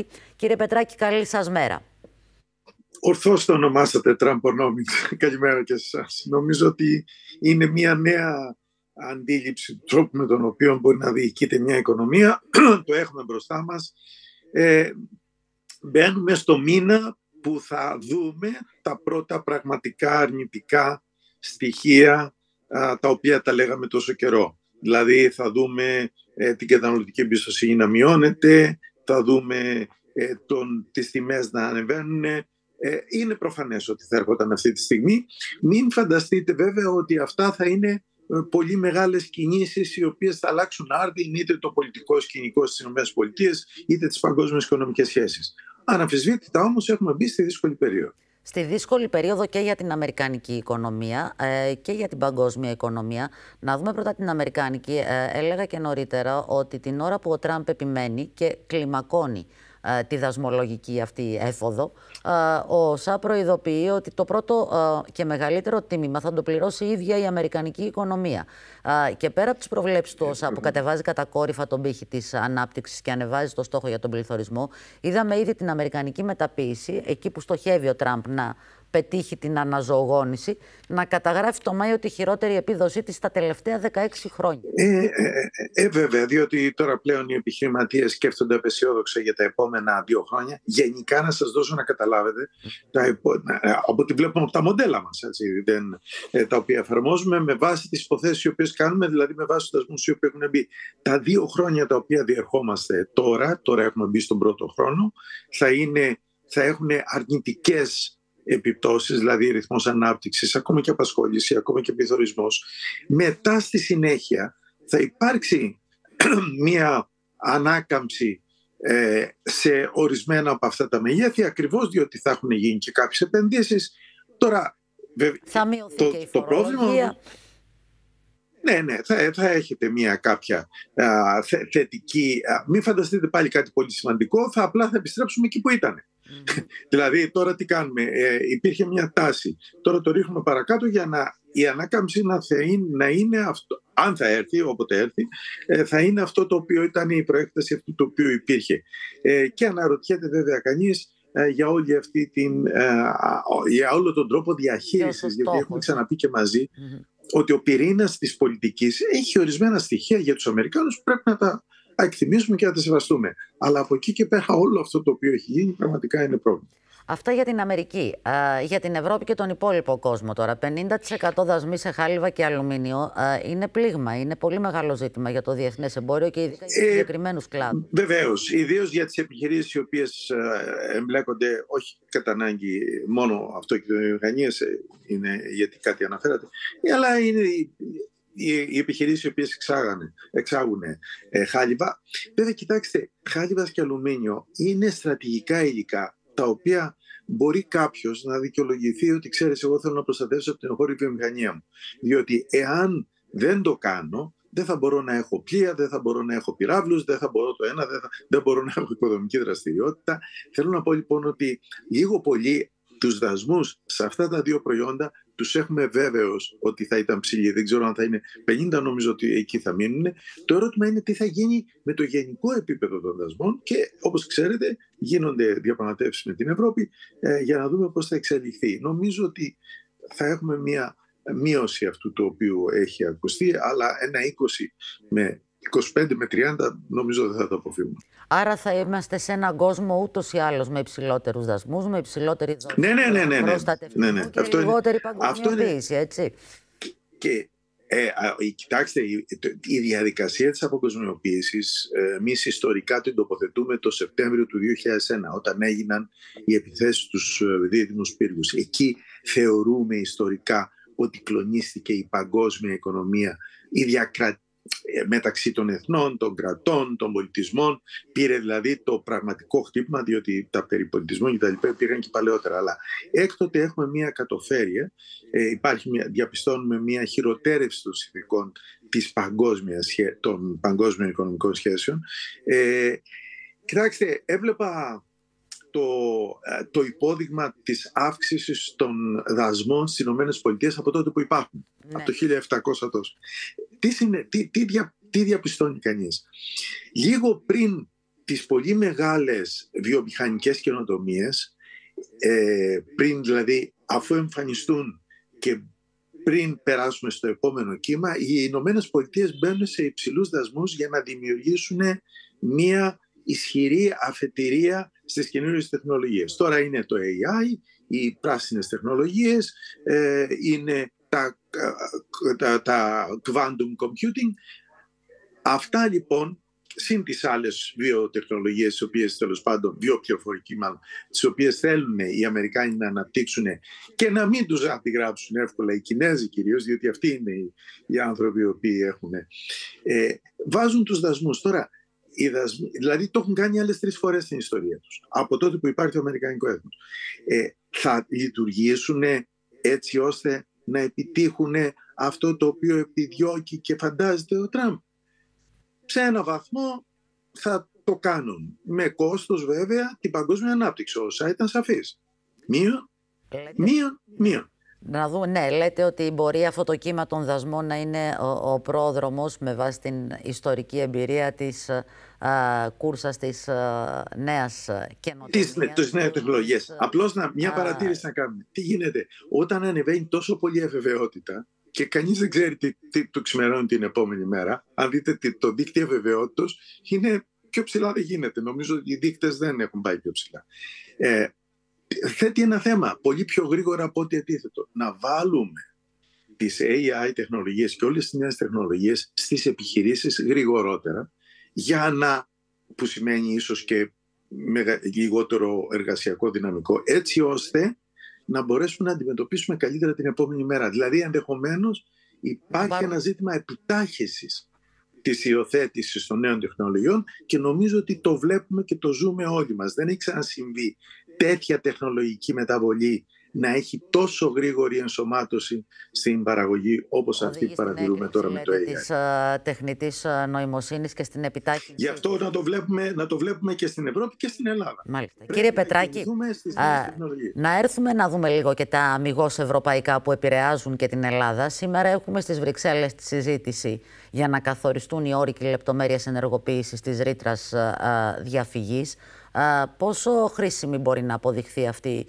Πετράκη. Κύριε Πετράκη, καλή σας μέρα. Ορθώς το ονομάσατε Trumponomics. Καλημέρα και σε εσάς. Νομίζω ότι είναι μια νέα αντίληψη του τρόπου με τον οποίο μπορεί να διοικείται μια οικονομία. Το έχουμε μπροστά μας. Μπαίνουμε στο μήνα που θα δούμε τα πρώτα πραγματικά αρνητικά στοιχεία τα οποία τα λέγαμε τόσο καιρό. Δηλαδή θα δούμε την καταναλωτική εμπιστοσύνη να μειώνεται, θα δούμε τις τιμές να ανεβαίνουν. Είναι προφανές ότι θα έρχονταν αυτή τη στιγμή. Μην φανταστείτε βέβαια ότι αυτά θα είναι πολύ μεγάλες κινήσεις οι οποίες θα αλλάξουν άρδιν είτε το πολιτικό σκηνικό στις ΗΠΑ είτε τις παγκόσμιες οικονομικές σχέσεις. Αναμφισβήτητα όμως έχουμε μπει στη δύσκολη περίοδο. Στη δύσκολη περίοδο και για την αμερικανική οικονομία και για την παγκόσμια οικονομία. Να δούμε πρώτα την αμερικανική. Έλεγα και νωρίτερα ότι την ώρα που ο Τραμπ επιμένει και κλιμακώνει τη δασμολογική αυτή έφοδο, ο ΩΣΑ προειδοποιεί ότι το πρώτο και μεγαλύτερο τίμημα θα το πληρώσει η ίδια η αμερικανική οικονομία. Και πέρα από τις προβλέψεις του ΩΣΑ που κατεβάζει κατακόρυφα τον πύχη της ανάπτυξης και ανεβάζει το στόχο για τον πληθωρισμό, είδαμε ήδη την αμερικανική μεταποίηση, εκεί που στοχεύει ο Τραμπ να πετύχει την αναζωογόνηση, να καταγράφει το Μάιο τη χειρότερη επίδοσή της τα τελευταία 16 χρόνια. Βέβαια, διότι τώρα πλέον οι επιχειρηματίες σκέφτονται απεσιόδοξα για τα επόμενα 2 χρόνια. Γενικά, να σας δώσω να καταλάβετε, από ό,τι βλέπουμε από τα μοντέλα μας, τα οποία εφαρμόζουμε με βάση τις υποθέσεις οι οποίες κάνουμε, δηλαδή με βάση τους δασμούς οι οποίοι έχουν μπει. Τα 2 χρόνια τα οποία διερχόμαστε τώρα έχουμε μπει στον πρώτο χρόνο, θα έχουν αρνητικές επιπτώσεις, δηλαδή ρυθμός ανάπτυξης, ακόμα και απασχόληση, ακόμα και πληθωρισμός. Μετά στη συνέχεια θα υπάρξει μια ανάκαμψη σε ορισμένα από αυτά τα μεγέθη, ακριβώς διότι θα έχουν γίνει και κάποιες επενδύσεις. Τώρα, θα μειωθεί και η φορολογία. Ναι, θα έχετε μια κάποια θετική. Μην φανταστείτε πάλι κάτι πολύ σημαντικό, απλά θα επιστρέψουμε εκεί που ήταν. Δηλαδή τώρα τι κάνουμε, υπήρχε μια τάση, τώρα το ρίχνουμε παρακάτω για η ανάκαμψη να είναι αυτό, αν θα έρθει, όποτε έρθει, θα είναι αυτό το οποίο ήταν η προέκταση αυτού το οποίο υπήρχε. Και αναρωτιέται βέβαια κανείς για όλη αυτή για όλο τον τρόπο διαχείρισης, γιατί έχουμε ξαναπεί και μαζί ότι ο πυρήνας της πολιτικής έχει ορισμένα στοιχεία για τους Αμερικάνους που πρέπει να τα εκτιμήσουμε και να τα σεβαστούμε. Αλλά από εκεί και πέρα όλο αυτό το οποίο έχει γίνει πραγματικά είναι πρόβλημα. Αυτά για την Αμερική. Για την Ευρώπη και τον υπόλοιπο κόσμο τώρα. 50% δασμοί σε χάλιβα και αλουμίνιο είναι πλήγμα. Είναι πολύ μεγάλο ζήτημα για το διεθνές εμπόριο και ειδικά για συγκεκριμένους κλάδους. Βεβαίως. Ιδίως για τις επιχειρήσεις οι οποίες εμπλέκονται, όχι κατά ανάγκη μόνο αυτοκινητοβιομηχανίες, είναι γιατί κάτι αναφέρατε, αλλά είναι οι επιχειρήσεις οι οποίες εξάγουν χάλιβα. Βέβαια, κοιτάξτε, χάλιβας και αλουμίνιο είναι στρατηγικά υλικά τα οποία μπορεί κάποιος να δικαιολογηθεί ότι ξέρεις, εγώ θέλω να προστατεύσω την εγχώρια βιομηχανία μου. Διότι εάν δεν το κάνω, δεν θα μπορώ να έχω πλοία, δεν θα μπορώ να έχω πυράβλους, δεν θα μπορώ το ένα, δεν μπορώ να έχω οικοδομική δραστηριότητα. Θέλω να πω λοιπόν ότι λίγο πολύ τους δασμούς σε αυτά τα 2 προϊόντα τους έχουμε βέβαιος ότι θα ήταν ψηλοί. Δεν ξέρω αν θα είναι 50, νομίζω ότι εκεί θα μείνουν. Το ερώτημα είναι τι θα γίνει με το γενικό επίπεδο των δασμών και όπως ξέρετε γίνονται διαπραγματεύσεις με την Ευρώπη για να δούμε πώς θα εξελιχθεί. Νομίζω ότι θα έχουμε μια μείωση αυτού το οποίο έχει ακουστεί, αλλά ένα 25 με 30 νομίζω δεν θα το αποφύγουμε. Άρα θα είμαστε σε έναν κόσμο ούτως ή άλλως με υψηλότερους δασμούς, με υψηλότερη προστατευτισμό και λιγότερη παγκοσμιοποίηση, έτσι. Και κοιτάξτε, η διαδικασία της αποκοσμιοποίησης, εμείς ιστορικά την τοποθετούμε το Σεπτέμβριο του 2001, όταν έγιναν οι επιθέσεις στους δίδυμους πύργους. Εκεί θεωρούμε ιστορικά ότι κλονίστηκε η παγκόσμια οικονομία, η μεταξύ των εθνών, των κρατών, των πολιτισμών. Πήρε δηλαδή το πραγματικό χτύπημα, διότι τα περί πολιτισμών και τα λοιπά πήγαν και παλαιότερα. Αλλά έκτοτε έχουμε μια κατοφέρεια, διαπιστώνουμε μια χειροτέρευση των συνθηκών των παγκόσμιων οικονομικών σχέσεων. Κοιτάξτε, έβλεπα το υπόδειγμα της αύξησης των δασμών στις ΗΠΑ από τότε που υπάρχουν, από το 1700 τόσο. Τι διαπιστώνει κανείς? Λίγο πριν τις πολύ μεγάλες βιομηχανικές καινοτομίες, πριν δηλαδή, αφού εμφανιστούν και πριν περάσουμε στο επόμενο κύμα, οι Ηνωμένες Πολιτείες μπαίνουν σε υψηλούς δασμούς για να δημιουργήσουν μια ισχυρή αφετηρία στις καινούριες τεχνολογίες. Τώρα είναι το AI, οι πράσινες τεχνολογίες, είναι τα quantum computing. Αυτά λοιπόν, συν τις άλλες βιοτεχνολογίες, τις οποίες τέλος πάντων, βιοπληροφορική μάλλον, τις οποίες θέλουν οι Αμερικάνοι να αναπτύξουν και να μην τους αντιγράψουν εύκολα οι Κινέζοι κυρίως, διότι αυτοί είναι οι άνθρωποι οι οποίοι έχουν, βάζουν τους δασμούς. Τώρα, οι δασμοί, δηλαδή το έχουν κάνει άλλες 3 φορές στην ιστορία τους, από τότε που υπάρχει το Αμερικανικό έθνος. Θα λειτουργήσουν έτσι ώστε να επιτύχουν αυτό το οποίο επιδιώκει και φαντάζεται ο Τραμπ? Σε ένα βαθμό θα το κάνουν. Με κόστος βέβαια την παγκόσμια ανάπτυξη. Όσα ήταν σαφής. Μείον. Να δούμε, ναι, λέτε ότι μπορεί αυτό το κύμα των δασμών να είναι ο πρόδρομος με βάση την ιστορική εμπειρία της κούρσας της νέας καινοτομίας. Τις νέες τεχνολογίες. Απλώς μια παρατήρηση να κάνουμε. Τι γίνεται όταν ανεβαίνει τόσο πολύ αβεβαιότητα και κανείς δεν ξέρει τι του ξημερώνει την επόμενη μέρα? Αν δείτε το δίκτυο αβεβαιότητας είναι πιο ψηλά, δεν γίνεται. Νομίζω ότι οι δείκτες δεν έχουν πάει πιο ψηλά. Θέτει ένα θέμα πολύ πιο γρήγορα από ό,τι αντίθετο. Να βάλουμε τις AI τεχνολογίες και όλες τις νέες τεχνολογίες στις επιχειρήσεις γρηγορότερα, για να, που σημαίνει ίσως και λιγότερο εργασιακό δυναμικό, έτσι ώστε να μπορέσουμε να αντιμετωπίσουμε καλύτερα την επόμενη μέρα. Δηλαδή ενδεχομένως υπάρχει ένα ζήτημα επιτάχυσης της υιοθέτησης των νέων τεχνολογιών και νομίζω ότι το βλέπουμε και το ζούμε όλοι μας. Δεν έχει ξανασυμβεί τέτοια τεχνολογική μεταβολή να έχει τόσο γρήγορη ενσωμάτωση στην παραγωγή όπως αυτή που παρατηρούμε τώρα με το AI. Της τεχνητής νοημοσύνης και στην επιτάχυνση. Γι' αυτό να το βλέπουμε και στην Ευρώπη και στην Ελλάδα. Μάλιστα. Κύριε Πετράκη, να έρθουμε να δούμε λίγο και τα αμιγώς ευρωπαϊκά που επηρεάζουν και την Ελλάδα. Σήμερα έχουμε στις Βρυξέλλες τη συζήτηση για να καθοριστούν οι όροι και οι λεπτομέρειες ενεργοποίησης της ρήτρας διαφυγής. Πόσο χρήσιμη μπορεί να αποδειχθεί αυτή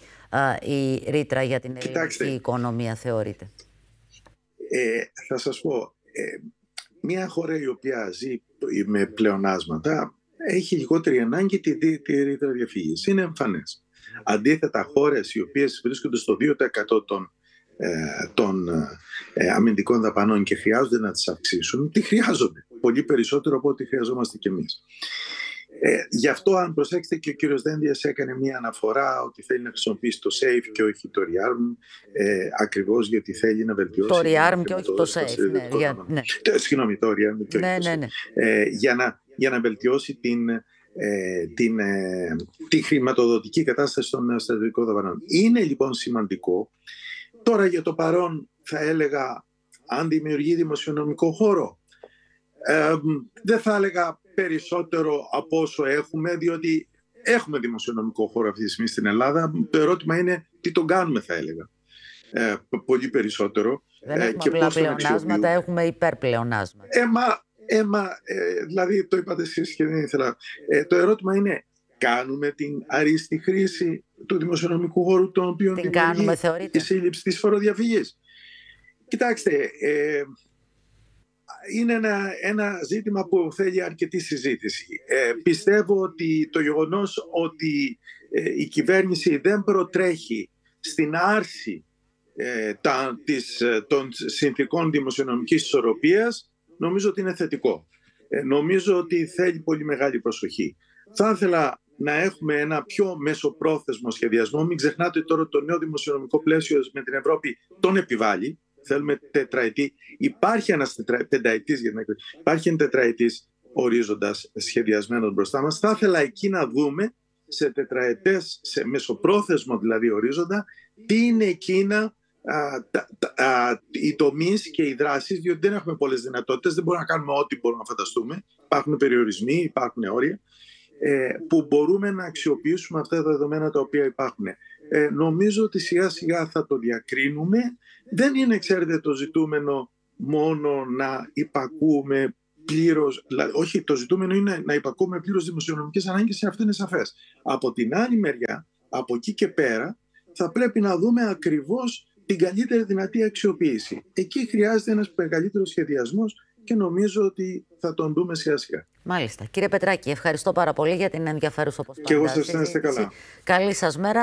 η ρήτρα για την ελληνική οικονομία, θεωρείτε? Θα σας πω, μια χώρα η οποία ζει με πλεονάσματα έχει λιγότερη ανάγκη τη ρήτρα διαφυγής. Είναι εμφανές. Αντίθετα, χώρες οι οποίες βρίσκονται στο 2% των αμυντικών δαπανών και χρειάζονται να τις αυξήσουν, τι χρειάζονται? Πολύ περισσότερο από ό,τι χρειαζόμαστε κι εμείς. Γι' αυτό, αν προσέξετε, και ο κύριος Δένδιας έκανε μια αναφορά ότι θέλει να χρησιμοποιήσει το SAFE και όχι το ReArm, ακριβώς γιατί θέλει να βελτιώσει. Το ReArm και όχι το SAFE. Ναι. Συγγνώμη, το ReArm και όχι το SAFE. Για να βελτιώσει τη χρηματοδοτική κατάσταση των στρατιωτικών δαπανών. Είναι λοιπόν σημαντικό. Τώρα για το παρόν θα έλεγα, αν δημιουργεί δημοσιονομικό χώρο, δεν θα έλεγα περισσότερο από όσο έχουμε, διότι έχουμε δημοσιονομικό χώρο αυτή τη στιγμή στην Ελλάδα. Το ερώτημα είναι τι τον κάνουμε, θα έλεγα. Πολύ περισσότερο. Δεν έχουμε απλά πλεονάσματα, έχουμε υπερπλεονάσματα. Δηλαδή το είπατε εσείς και δεν ήθελα. Το ερώτημα είναι, κάνουμε την αρίστη χρήση του δημοσιονομικού χώρου, τον οποίο δημιουργεί η σύλληψη της φοροδιαφυγής? Κοιτάξτε, είναι ένα ζήτημα που θέλει αρκετή συζήτηση. Πιστεύω ότι το γεγονός ότι η κυβέρνηση δεν προτρέχει στην άρση των συνθηκών δημοσιονομικής ισορροπίας, νομίζω ότι είναι θετικό. Νομίζω ότι θέλει πολύ μεγάλη προσοχή. Θα ήθελα να έχουμε ένα πιο μεσοπρόθεσμο σχεδιασμό. Μην ξεχνάτε ότι τώρα το νέο δημοσιονομικό πλαίσιο με την Ευρώπη τον επιβάλλει. Θέλουμε τετραετή. Υπάρχει ένας πενταετής, υπάρχει ένα τετραετής ορίζοντας σχεδιασμένος μπροστά μας. Θα ήθελα εκεί να δούμε σε τετραετές, σε μεσοπρόθεσμο δηλαδή ορίζοντα, τι είναι εκείνα οι τομείς και οι δράσεις, διότι δεν έχουμε πολλές δυνατότητες, δεν μπορούμε να κάνουμε ό,τι μπορούμε να φανταστούμε. Υπάρχουν περιορισμοί, υπάρχουν όρια, που μπορούμε να αξιοποιήσουμε αυτά τα δεδομένα τα οποία υπάρχουν. Νομίζω ότι σιγά σιγά θα το διακρίνουμε. Δεν είναι, ξέρετε, το ζητούμενο μόνο να υπακούμε πλήρως, όχι, το ζητούμενο είναι να υπακούμε πλήρως δημοσιονομικές ανάγκες, αυτό είναι σαφές. Από την άλλη μεριά, από εκεί και πέρα, θα πρέπει να δούμε ακριβώς την καλύτερη δυνατή αξιοποίηση. Εκεί χρειάζεται ένας μεγαλύτερος σχεδιασμός και νομίζω ότι θα τον δούμε σιγά σιγά. Μάλιστα. Κύριε Πετράκη, ευχαριστώ πάρα πολύ για την ενδιαφέρουσα, όπως πάντα, και εγώ σας, να είστε καλά. Καλή σας μέρα.